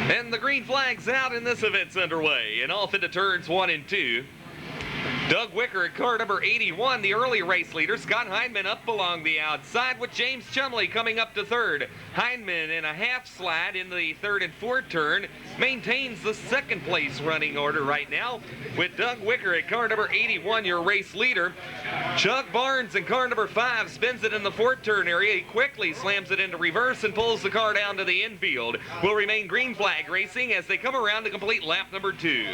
And the green flag's out and this event's underway. And off into turns 1 and 2. Doug Wicker at car number 81, the early race leader. Scott Hindman up along the outside with James Chumley coming up to third. Hindman in a half slide in the third and fourth turn maintains the second place running order right now with Doug Wicker at car number 81, your race leader. Chuck Barnes in car number 5 spins it in the fourth turn area. He quickly slams it into reverse and pulls the car down to the infield. Will remain green flag racing as they come around to complete lap number 2.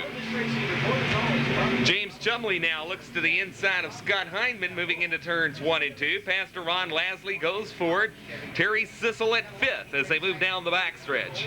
James Chumley now looks to the inside of Scott Hindman, moving into turns 1 and 2. Pastor Ron Lasley goes forward. Terry Sissel at 5th as they move down the backstretch.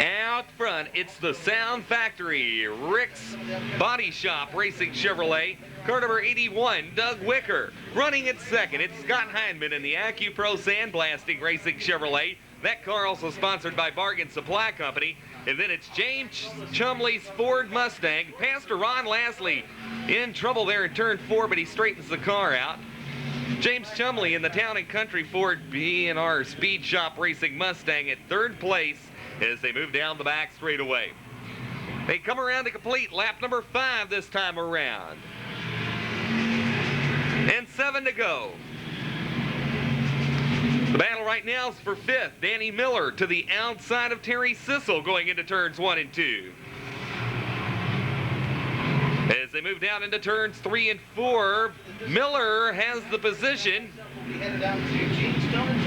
Out front, it's the Sound Factory, Rick's Body Shop Racing Chevrolet. Car number 81, Doug Wicker. Running at second, it's Scott Hindman in the AccuPro Sandblasting Racing Chevrolet. That car also sponsored by Bargain Supply Company. And then it's James Chumley's Ford Mustang. Pastor Ron Lasley in trouble there in turn 4, but he straightens the car out. James Chumley in the Town and Country Ford B&R Speed Shop Racing Mustang at third place as they move down the back straightaway. They come around to complete lap number 5 this time around. And 7 to go. The battle right now is for 5th. Danny Miller to the outside of Terry Sissel going into turns 1 and 2. As they move down into turns 3 and 4, Miller has the position.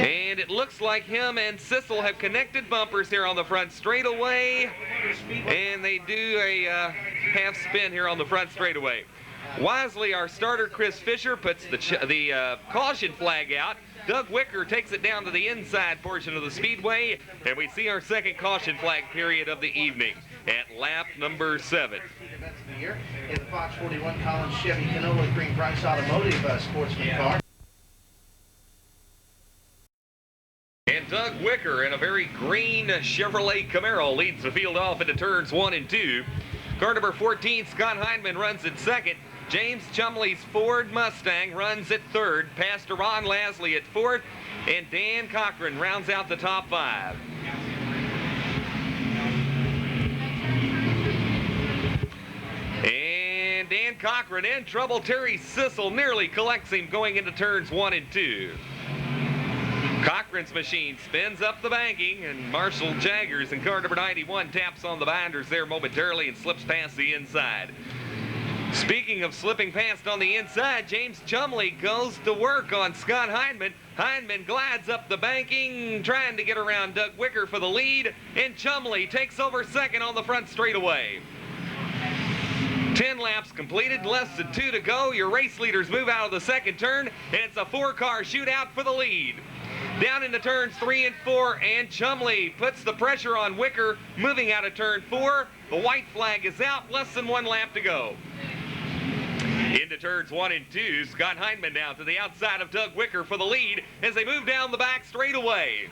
And it looks like him and Sissel have connected bumpers here on the front straightaway. And they do a half spin here on the front straightaway. Wisely, our starter, Chris Fisher, puts the caution flag out. Doug Wicker takes it down to the inside portion of the speedway, and we see our second caution flag period of the evening at lap number 7. In the Fox 41 Collins Chevy Canola Green Price Automotive Sportsman car. And Doug Wicker in a very green Chevrolet Camaro leads the field off into turns 1 and 2. Car number 14, Scott Hindman, runs at second. James Chumley's Ford Mustang runs at third. Pastor Ron Lasley at fourth. And Dan Cochran rounds out the top 5. And Dan Cochran in trouble. Terry Sissel nearly collects him going into turns 1 and 2. Cochran's machine spins up the banking, and Marshall Jaggers in car number 91 taps on the binders there momentarily and slips past the inside. Speaking of slipping past on the inside, James Chumley goes to work on Scott Hindman. Hindman glides up the banking, trying to get around Doug Wicker for the lead, and Chumley takes over second on the front straightaway. 10 laps completed, less than 2 to go. Your race leaders move out of the second turn, and it's a 4-car shootout for the lead. Down into turns 3 and 4, and Chumley puts the pressure on Wicker, moving out of turn 4. The white flag is out, less than 1 lap to go. Into turns 1 and 2, Scott Hindman now to the outside of Doug Wicker for the lead as they move down the back straightaway.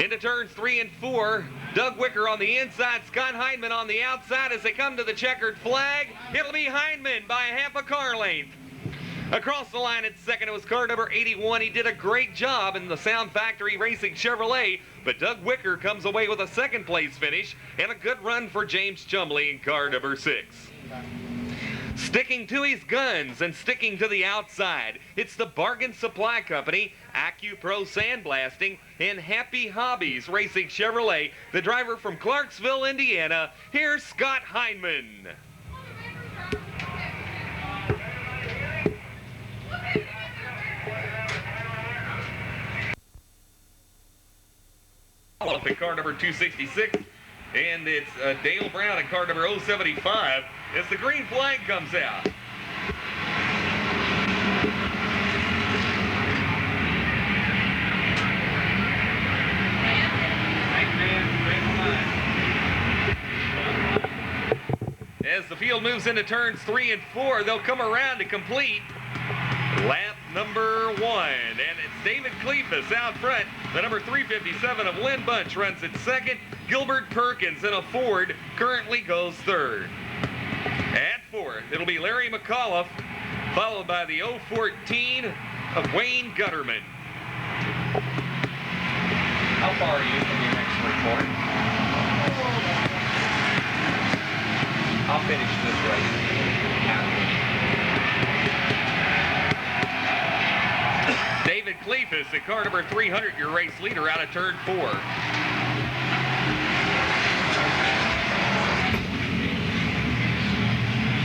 Into turns 3 and 4, Doug Wicker on the inside, Scott Hindman on the outside as they come to the checkered flag. It'll be Hindman by a half a car length. Across the line at second, it was car number 81. He did a great job in the Sound Factory Racing Chevrolet, but Doug Wicker comes away with a second place finish and a good run for James Chumley in car number 6. Sticking to his guns and sticking to the outside, it's the Bargain Supply Company, AccuPro Sandblasting, and Happy Hobbies Racing Chevrolet. The driver from Clarksville, Indiana, here's Scott Hindman. Up in car number 266, and it's Dale Brown in car number 075 as the green flag comes out. As the field moves into turns 3 and 4, they'll come around to complete lap number 1. And it's David Cleefus out front. The number 357 of Lynn Bunch runs at second. Gilbert Perkins in a Ford currently goes third. At fourth, it'll be Larry McAuliffe, followed by the 014 of Wayne Gutterman. How far are you from your next race? More. I'll finish this race. David Cleefus at car number 300, your race leader out of turn 4. I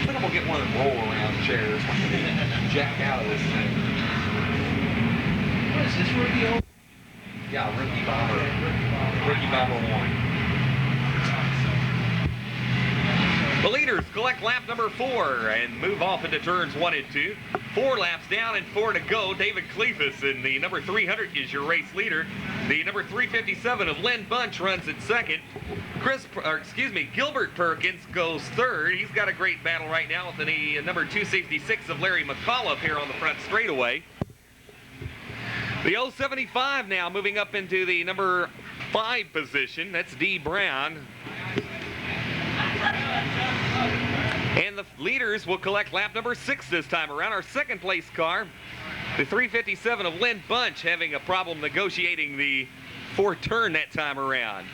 think I'm going to get one of them roll-around chairs. Jack out of this thing. What is this, Rookie? Yeah, Rookie Bomber. Rookie Bomber 1. The leaders collect lap number 4 and move off into turns 1 and 2. 4 laps down and 4 to go. David Cleefus in the number 300 is your race leader. The number 357 of Lynn Bunch runs at second. Gilbert Perkins goes third. He's got a great battle right now with the number 266 of Larry McCullough here on the front straightaway. The 075 now moving up into the number 5 position. That's D. Brown. And the leaders will collect lap number 6 this time around. Our second place car, the 357 of Lynn Bunch, having a problem negotiating the 4th turn that time around.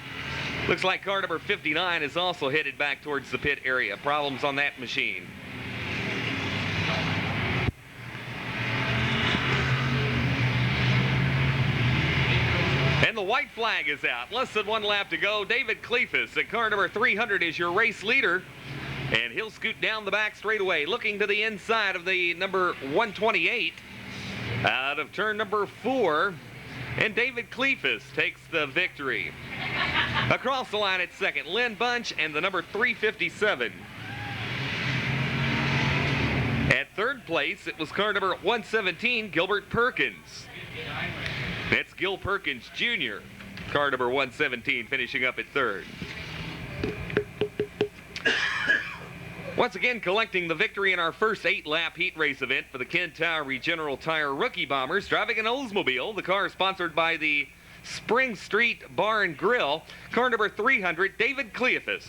Looks like car number 59 is also headed back towards the pit area. Problems on that machine. And the white flag is out. Less than 1 lap to go. David Cleefus at car number 300 is your race leader. And he'll scoot down the back straightaway, looking to the inside of the number 128 out of turn number 4. And David Cleefus takes the victory. Across the line at second, Lynn Bunch and the number 357. At third place, it was car number 117, Gilbert Perkins. That's Gil Perkins Jr., car number 117, finishing up at third. Once again, collecting the victory in our first 8-lap heat race event for the Ken Towery General Tire Rookie Bombers, driving an Oldsmobile. The car is sponsored by the Spring Street Bar and Grill. Car number 300, David Cleefus.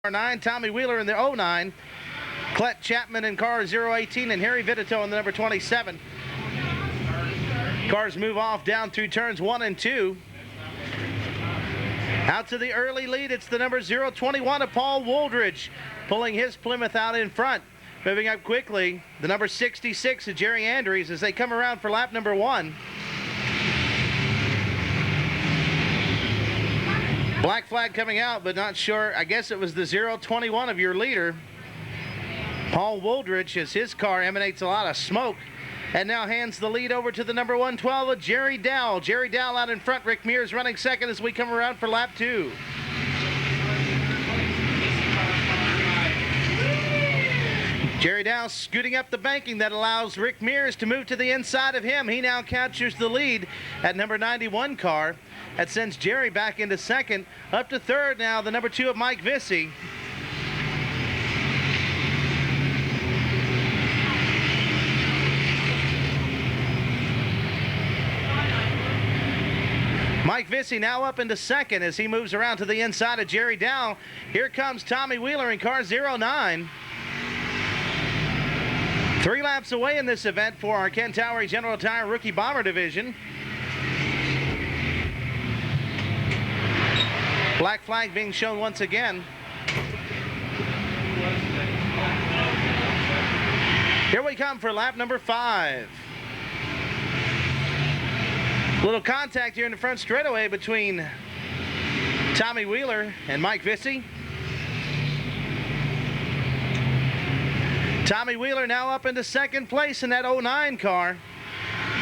'9, Tommy Wheeler in the 09, Clet Chapman in car 018, and Harry Vitito in the number 27. Cars move off down through turns 1 and 2. Out to the early lead, it's the number 021 of Paul Wooldridge, pulling his Plymouth out in front. Moving up quickly, the number 66 of Jerry Andrews as they come around for lap number 1. Black flag coming out, but not sure. I guess it was the 021 of your leader, Paul Wooldridge, as his car emanates a lot of smoke and now hands the lead over to the number 112 of Jerry Dowell. Jerry Dowell out in front. Rick Mears running second as we come around for lap 2. Jerry Dowell scooting up the banking that allows Rick Mears to move to the inside of him. He now captures the lead at number 91 car. That sends Jerry back into second. Up to third now, the number 2 of Mike Vissy. Mike Vissy now up into second as he moves around to the inside of Jerry Dowell. Here comes Tommy Wheeler in car 09. 3 laps away in this event for our Ken Towery General Tire Rookie Bomber Division. Black flag being shown once again. Here we come for lap number 5. Little contact here in the front straightaway between Tommy Wheeler and Mike Vissy. Tommy Wheeler now up into second place in that 09 car.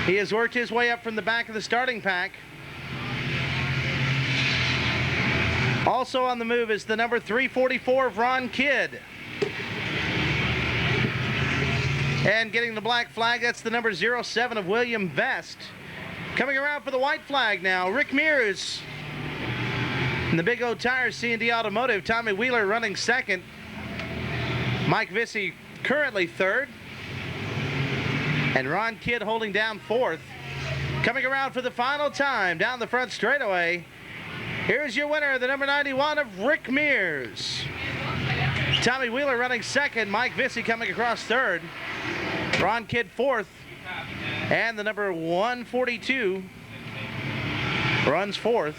He has worked his way up from the back of the starting pack. Also on the move is the number 344 of Ron Kidd. And getting the black flag, that's the number 07 of William Vest. Coming around for the white flag now, Rick Mears. And the Big O Tires C&D Automotive, Tommy Wheeler running second. Mike Vissy currently third. And Ron Kidd holding down fourth. Coming around for the final time down the front straightaway, here's your winner, the number 91 of Rick Mears. Tommy Wheeler running second, Mike Vissy coming across third, Ron Kidd fourth, and the number 142 runs fourth.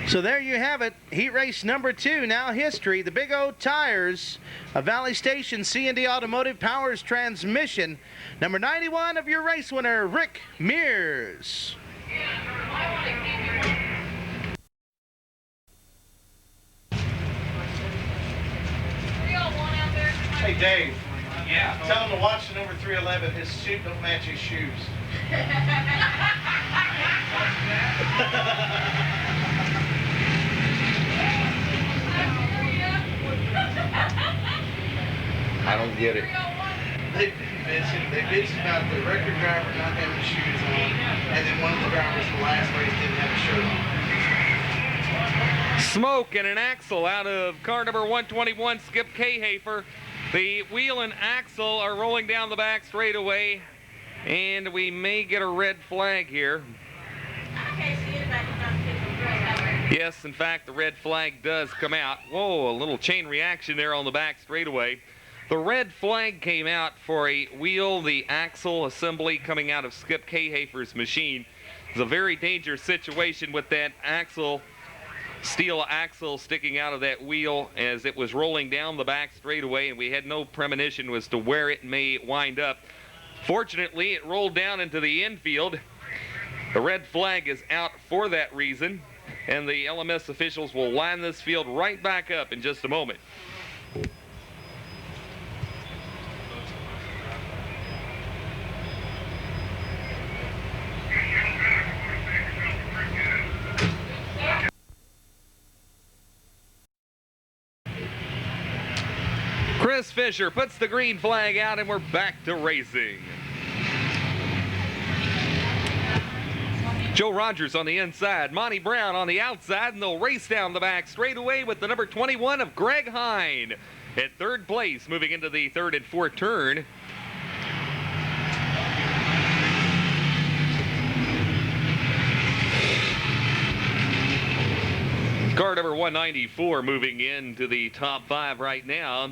So there you have it, heat race number 2, now history. The Big O Tires, a Valley Station C&D Automotive Powers transmission. Number 91 of your race winner, Rick Mears. Hey Dave, yeah. Tell him to watch the number 311. His suit don't match his shoes. I don't get it. They bitched about the record driver not having shoes on, and then one of the drivers in the last race didn't have a shirt on. Smoke and an axle out of car number 121, Skip Kahafer. The wheel and axle are rolling down the back straightaway, and we may get a red flag here. Yes, in fact, the red flag does come out. Whoa, a little chain reaction there on the back straightaway. The red flag came out for a wheel, the axle assembly coming out of Skip Kahafer's machine. It's a very dangerous situation with that axle, steel axle sticking out of that wheel as it was rolling down the back straightaway, and we had no premonition as to where it may wind up. Fortunately, it rolled down into the infield. The red flag is out for that reason, and the LMS officials will line this field right back up in just a moment. Chris Fisher puts the green flag out, and we're back to racing. Joe Rogers on the inside, Monty Brown on the outside, and they'll race down the back straightaway with the number 21 of Greg Hine at third place, moving into the third and fourth turn. Car number 194 moving into the top 5 right now.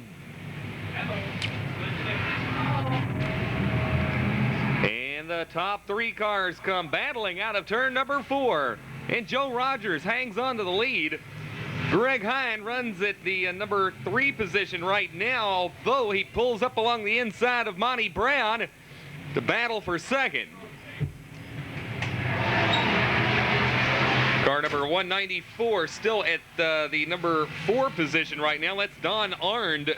And the top 3 cars come battling out of turn number 4. And Joe Rogers hangs on to the lead. Greg Hine runs at the number 3 position right now, although he pulls up along the inside of Monty Brown to battle for second. Car number 194 still at the number 4 position right now. That's Don Arndt.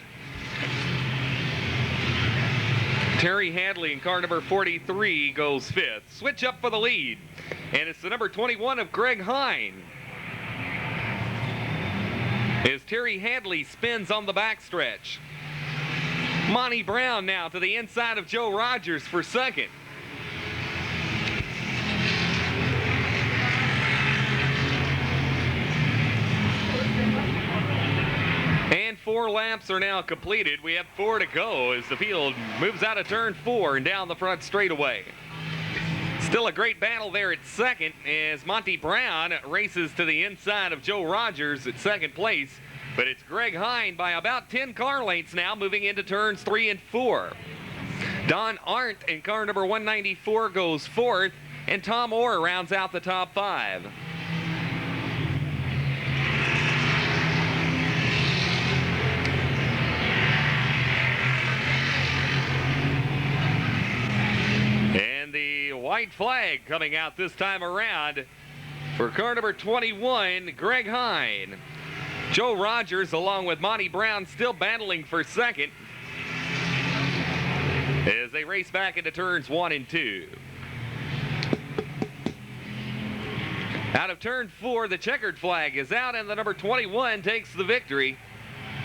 Terry Hadley in car number 43 goes 5th. Switch up for the lead. And it's the number 21 of Greg Hine. As Terry Hadley spins on the backstretch. Monty Brown now to the inside of Joe Rogers for second. And 4 laps are now completed. We have 4 to go as the field moves out of turn 4 and down the front straightaway. Still a great battle there at second as Monty Brown races to the inside of Joe Rogers at second place. But it's Greg Hine by about 10 car lengths now, moving into turns 3 and 4. Don Arndt in car number 194 goes 4th, and Tom Orr rounds out the top 5. And the white flag coming out this time around for car number 21, Greg Hine. Joe Rogers along with Monty Brown still battling for second as they race back into turns 1 and 2. Out of turn 4, the checkered flag is out, and the number 21 takes the victory.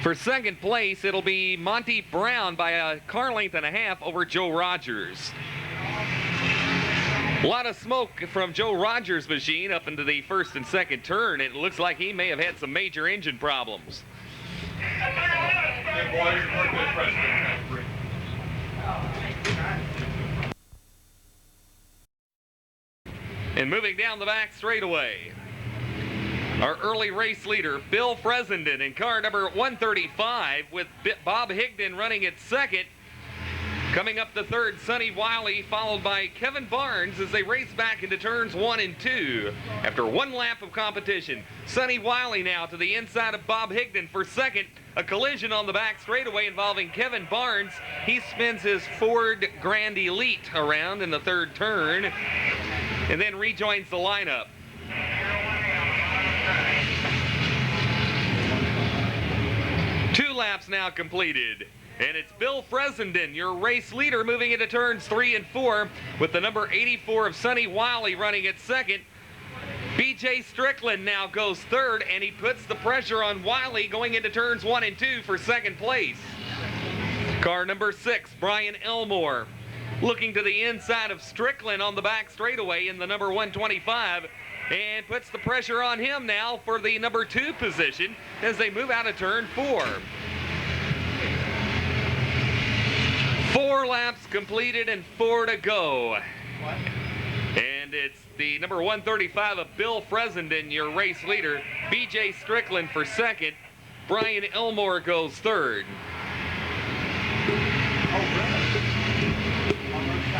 For second place, it'll be Monty Brown by a car length and a half over Joe Rogers. A lot of smoke from Joe Rogers' machine up into the first and second turn. It looks like he may have had some major engine problems. And moving down the back straightaway, our early race leader, Bill Fresenden, in car number 135, with Bob Higdon running at second. Coming up the third, Sonny Wiley, followed by Kevin Barnes as they race back into turns 1 and 2. After one lap of competition, Sonny Wiley now to the inside of Bob Higdon for second. A collision on the back straightaway involving Kevin Barnes. He spins his Ford Grand Elite around in the third turn and then rejoins the lineup. Two laps now completed. And it's Bill Fresenden, your race leader, moving into turns 3 and 4 with the number 84 of Sonny Wiley running at second. B.J. Strickland now goes third, and he puts the pressure on Wiley going into turns 1 and 2 for second place. Car number 6, Brian Elmore, looking to the inside of Strickland on the back straightaway in the number 125, and puts the pressure on him now for the number 2 position as they move out of turn 4. 4 laps completed and 4 to go. And it's the number 135 of Bill Fresenden, your race leader. B.J. Strickland for second. Brian Elmore goes third.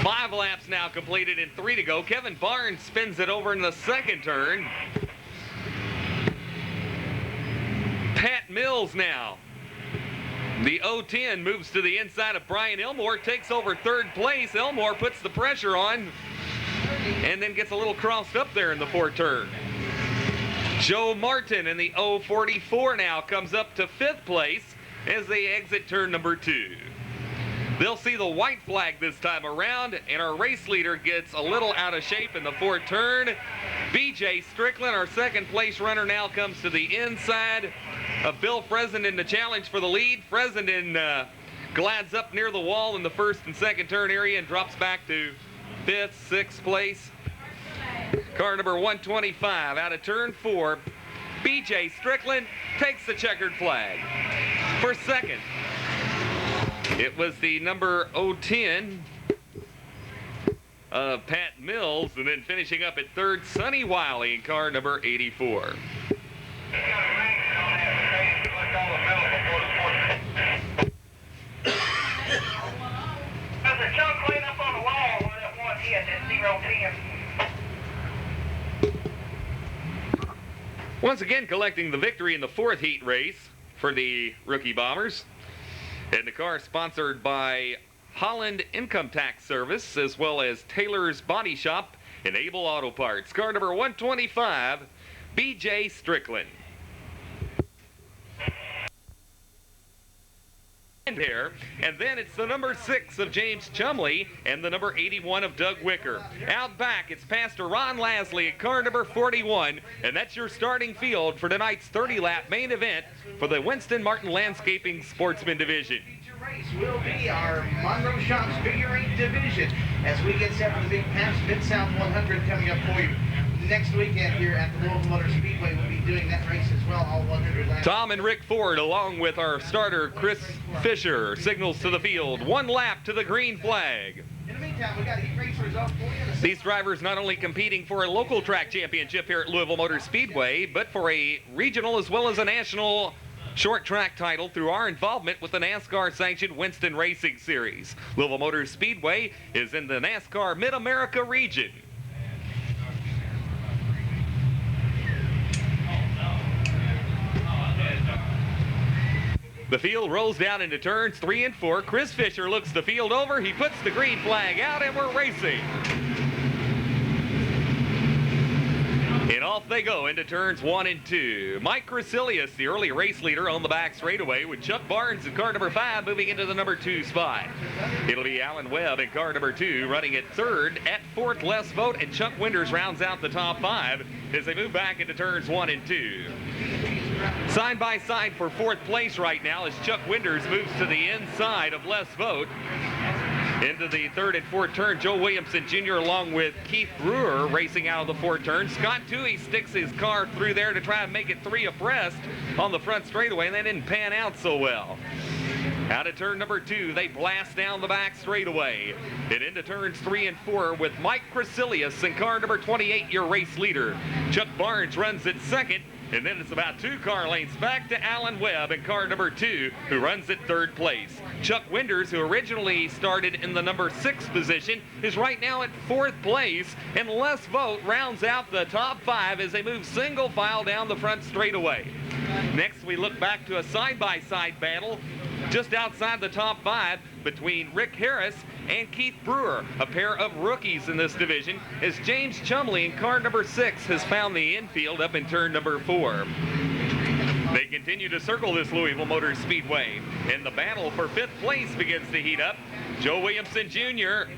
5 laps now completed and 3 to go. Kevin Barnes spins it over in the second turn. Pat Mills now. The 010 moves to the inside of Brian Elmore, takes over third place. Elmore puts the pressure on and then gets a little crossed up there in the fourth turn. Joe Martin in the 044 now comes up to 5th place as they exit turn number 2. They'll see the white flag this time around, and our race leader gets a little out of shape in the fourth turn. B.J. Strickland, our second place runner, now comes to the inside of Bill Fresenden to challenge for the lead. Fresenden glides up near the wall in the first and second turn area and drops back to 5th, 6th place. Car number 125 out of turn 4. B.J. Strickland takes the checkered flag. For second, it was the number 010 of Pat Mills, and then finishing up at third, Sonny Wiley in car number 84. There's a chunk clean up on the wall where that one hit, that 010. Once again collecting the victory in the 4th heat race for the Rookie Bombers. And the car sponsored by Holland Income Tax Service, as well as Taylor's Body Shop and Able Auto Parts. Car number 125, B.J. Strickland. Here, and then it's the number 6 of James Chumley and the number 81 of Doug Wicker. Out back, it's Pastor Ron Lasley at car number 41, and that's your starting field for tonight's 30-lap main event for the Winston Martin Landscaping Sportsman Division. Race will be our Monroe Shops Figure 8 division as we get set for the big Pabst Mid-South 100 coming up for you. Next weekend here at the Louisville Motor Speedway, we'll be doing that race as well, all 100 laps. Tom and Rick Ford, along with our starter Chris Fisher, signals to the field. 1 lap to the green flag. In the meantime, we got heat race results for you. These drivers not only competing for a local track championship here at Louisville Motor Speedway, but for a regional as well as a national short track title through our involvement with the NASCAR-sanctioned Winston Racing Series. Louisville Motor Speedway is in the NASCAR Mid-America region. The field rolls down into turns 3 and 4. Chris Fisher looks the field over. He puts the green flag out, and we're racing. And off they go into turns 1 and 2. Mike Crecilius, the early race leader, on the back straightaway, with Chuck Barnes in car number 5 moving into the number 2 spot. It'll be Alan Webb in car number 2 running at 3rd. At 4th, Les Vogt, and Chuck Winters rounds out the top 5 as they move back into turns 1 and 2. Side by side for 4th place right now as Chuck Winters moves to the inside of Les Vogt. Into the 3rd and 4th turn, Joe Williamson Jr. along with Keith Brewer racing out of the 4th turn. Scott Toohey sticks his car through there to try and make it 3 abreast on the front straightaway, and that didn't pan out so well. Out of turn number 2, they blast down the back straightaway. And into turns 3 and 4 with Mike Crecilius in car number 28, your race leader. Chuck Barnes runs at second. And then it's about 2 car lengths back to Alan Webb in car number 2, who runs at 3rd place. Chuck Winders, who originally started in the number 6 position, is right now at 4th place. And Les Vogt rounds out the top 5 as they move single file down the front straightaway. Next, we look back to a side-by-side battle just outside the top 5 between Rick Harris and Keith Brewer, a pair of rookies in this division, as James Chumley in car number 6 has found the infield up in turn number 4. They continue to circle this Louisville Motor Speedway, and the battle for 5th place begins to heat up. Joe Williamson Jr.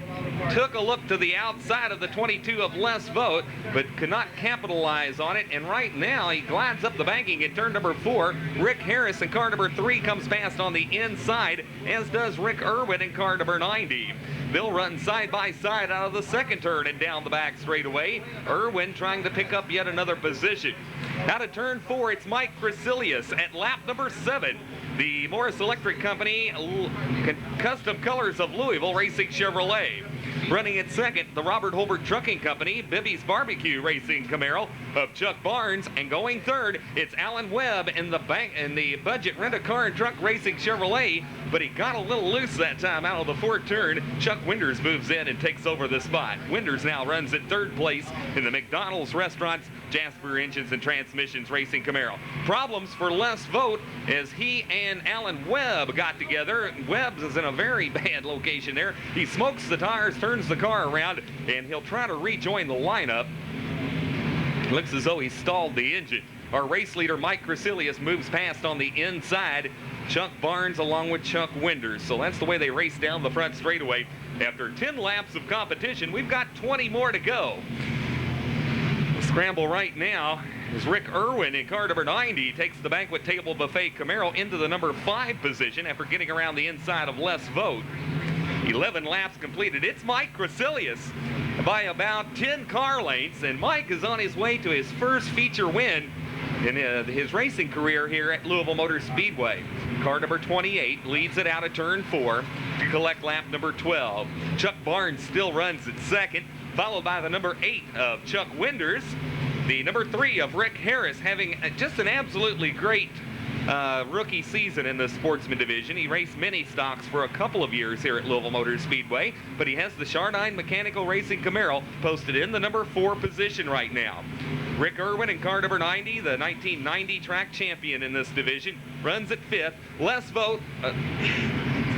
took a look to the outside of the 22 of Les Vogt, but could not capitalize on it, and right now he glides up the banking in turn number 4. Rick Harris in car number 3 comes past on the inside, as does Rick Irwin in car number 90. They'll run side by side out of the 2nd turn and down the back straightaway. Irwin trying to pick up yet another position. Out of turn 4, it's Mike Crecilius at lap number 7. The Morris Electric Company Custom Colors of Louisville Racing Chevrolet. Running at 2nd, the Robert Holbert Trucking Company, Bibby's Barbecue Racing Camaro of Chuck Barnes, and going 3rd, it's Alan Webb in the Budget Rent-A-Car and Truck Racing Chevrolet, but he got a little loose that time out of the 4th turn. Chuck Winders moves in and takes over the spot. Winders now runs at 3rd place in the McDonald's Restaurants, Jasper Engines and Transmissions Racing Camaro. Problems for Les Vogt as he and Alan Webb got together. Webb is in a very bad location there. He smokes the tires, turns the car around, and he'll try to rejoin the lineup. Looks as though he stalled the engine. Our race leader, Mike Crecilius, moves past on the inside. Chuck Barnes along with Chuck Winders. So that's the way they race down the front straightaway. After 10 laps of competition, we've got 20 more to go. The scramble right now is Rick Irwin in car number 90. Takes the banquet table buffet Camaro into the number 5 position after getting around the inside of Les Vogt. 11 laps completed. It's Mike Crecilius by about 10 car lengths, and Mike is on his way to his first feature win in his racing career here at Louisville Motor Speedway. Car number 28 leads it out of turn 4 to collect lap number 12. Chuck Barnes still runs at 2nd, followed by the number 8 of Chuck Winders. The number 3 of Rick Harris having just an absolutely great rookie season in the Sportsman division. He raced mini stocks for a couple of years here at Louisville Motor Speedway, but he has the Chardine Mechanical Racing Camaro posted in the number 4 position right now. Rick Irwin in car number 90, the 1990 track champion in this division, runs at 5th. Les Vogt,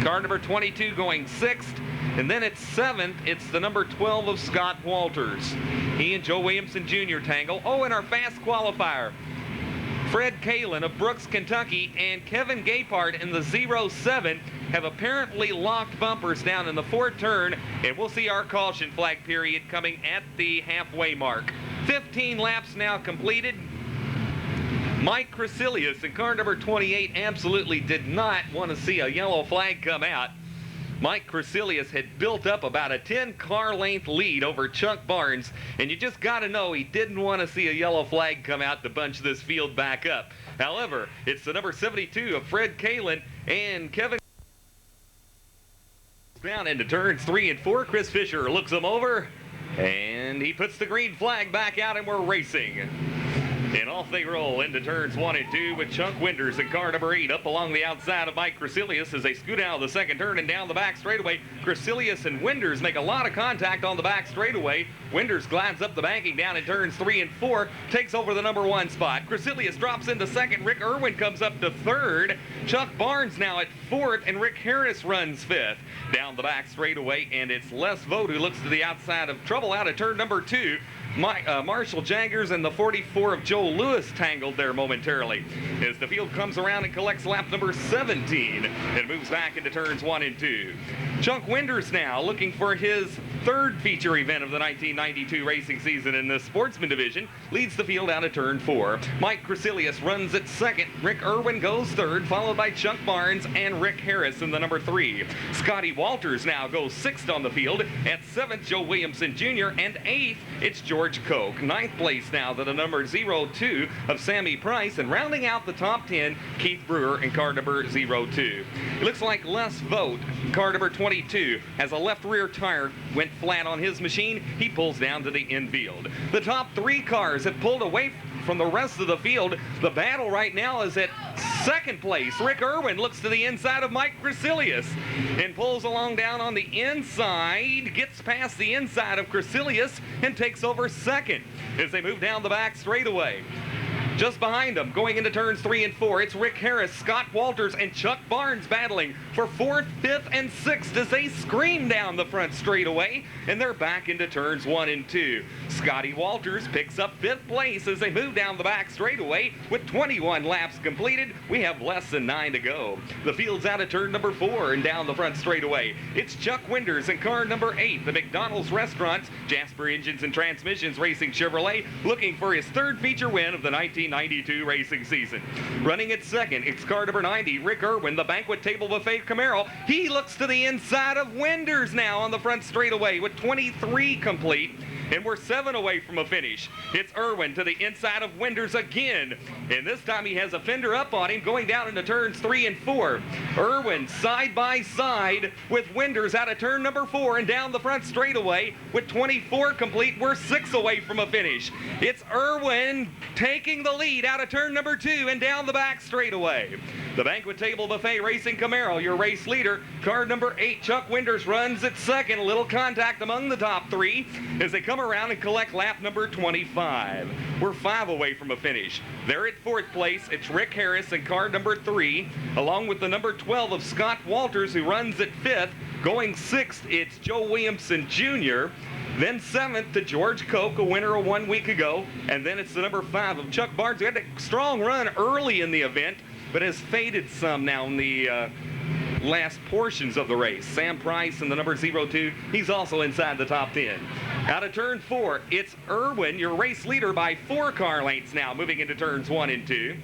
car number 22, going 6th. And then at 7th, it's the number 12 of Scott Walters. He and Joe Williamson Jr. tangle. Oh, and our fast qualifier, Fred Kalin of Brooks, Kentucky, and Kevin Gapart in the 07 have apparently locked bumpers down in the 4th turn, and we'll see our caution flag period coming at the halfway mark. 15 laps now completed. Mike Crecilius in car number 28 absolutely did not want to see a yellow flag come out. Mike Crecilius had built up about a 10-car length lead over Chuck Barnes, and you just got to know he didn't want to see a yellow flag come out to bunch this field back up. However, it's the number 72 of Fred Kalin and Kevin down into turns 3 and 4. Chris Fisher looks them over, and he puts the green flag back out, and we're racing. And off they roll into turns 1 and 2 with Chuck Winders in car number 8 up along the outside of Mike Crecilius as they scoot out of the 2nd turn and down the back straightaway. Crecilius and Winders make a lot of contact on the back straightaway. Winders glides up the banking down in turns 3 and 4, takes over the number 1 spot. Crecilius drops into 2nd. Rick Irwin comes up to 3rd. Chuck Barnes now at 4th, and Rick Harris runs 5th. Down the back straightaway, and it's Les Vogt who looks to the outside of trouble out of turn number 2. Marshall Jaggers and the 44 of Joe Lewis tangled there momentarily as the field comes around and collects lap number 17 and moves back into turns 1 and 2. Chuck Winders now looking for his third feature event of the 1992 racing season in the Sportsman division. Leads the field out of turn 4. Mike Crecilius runs at second. Rick Irwin goes third, followed by Chuck Barnes and Rick Harris in the number 3. Scotty Walters now goes 6th on the field. At 7th, Joe Williamson Jr. And 8th, it's George Koch. 9th place now to the number 02 of Sammy Price. And rounding out the top 10, Keith Brewer in car number 02. It looks like Les Vogt, car number 22, has a left rear tire, went flat on his machine. He pulls down to the infield. The top 3 cars have pulled away from the rest of the field. The battle right now is at second place. Rick Irwin looks to the inside of Mike Crecilius and pulls along down on the inside, gets past the inside of Crecilius and takes over second as they move down the back straightaway. Just behind them, going into turns 3 and 4, it's Rick Harris, Scott Walters, and Chuck Barnes battling for 4th, 5th, and 6th as they scream down the front straightaway, and they're back into turns 1 and 2. Scotty Walters picks up 5th place as they move down the back straightaway with 21 laps completed. We have less than 9 to go. The field's out of turn number 4 and down the front straightaway. It's Chuck Winders in car number 8, the McDonald's Restaurants, Jasper Engines and Transmissions Racing Chevrolet, looking for his third feature win of the 1992 racing season. Running at second, it's car number 90, Rick Irwin, the Banquet Table Buffet Camaro. He looks to the inside of Winders now on the front straightaway with 23 complete. And we're 7 away from a finish. It's Irwin to the inside of Winders again. And this time he has a fender up on him going down into turns 3 and 4. Irwin side by side with Winders out of turn number 4 and down the front straightaway with 24 complete. We're 6 away from a finish. It's Irwin taking the lead out of turn number 2 and down the back straightaway. The Banquet Table Buffet Racing Camaro, your race leader. Car number 8, Chuck Winders, runs at second. A little contact among the top 3 as they come around and collect lap number 25. We're 5 away from a finish. They're at 4th place. It's Rick Harris in car number 3, along with the number 12 of Scott Walters, who runs at 5th. Going 6th, it's Joe Williamson Jr., then 7th to George Koch, a winner 1 week ago. And then it's the number 5 of Chuck Barnes, who had a strong run early in the event, but has faded some now in the last portions of the race. Sam Price in the number 02, he's also inside the top 10. Out of turn 4, it's Irwin, your race leader by 4 car lengths now, moving into turns 1 and 2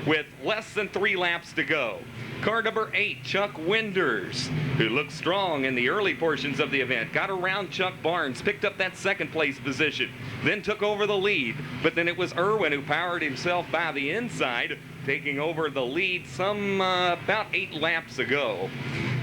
with less than 3 laps to go. Car number 8, Chuck Winders, who looked strong in the early portions of the event, got around Chuck Barnes, picked up that 2nd place position, then took over the lead. But then it was Irwin who powered himself by the inside, taking over the lead about 8 laps ago.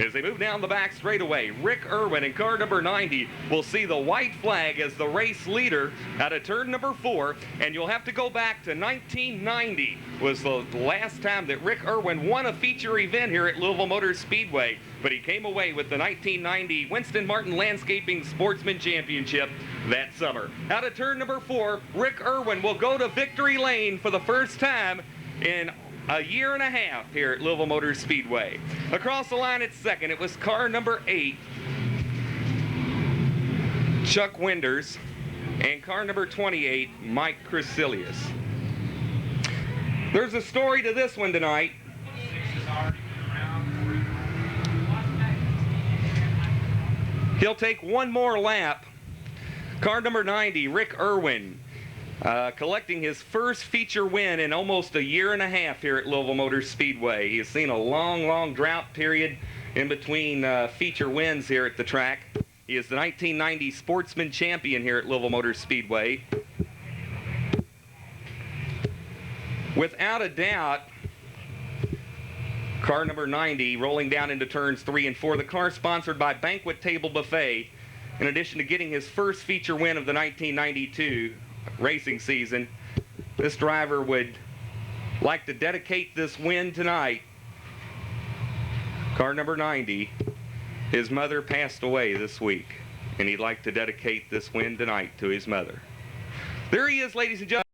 As they move down the back straightaway, Rick Irwin in car number 90 will see the white flag as the race leader out of turn number 4. And you'll have to go back to 1990 was the last time that Rick Irwin won a feature event here at Louisville Motor Speedway. But he came away with the 1990 Winston Martin Landscaping Sportsman Championship that summer. Out of turn number 4, Rick Irwin will go to victory lane for the first time in a year and a half here at Louisville Motor Speedway. Across the line at second, it was car number 8, Chuck Winders, and car number 28, Mike Crecilius. There's a story to this one tonight. He'll take one more lap. Car number 90, Rick Irwin, collecting his first feature win in almost a year and a half here at Louisville Motor Speedway. He has seen a long drought period in between feature wins here at the track. He is the 1990 Sportsman champion here at Louisville Motor Speedway. Without a doubt, car number 90 rolling down into turns 3 and 4. The car sponsored by Banquet Table Buffet. In addition to getting his first feature win of the 1992 racing season, this driver would like to dedicate this win tonight. Car number 90, his mother passed away this week, and he'd like to dedicate this win tonight to his mother. There he is, ladies and gentlemen.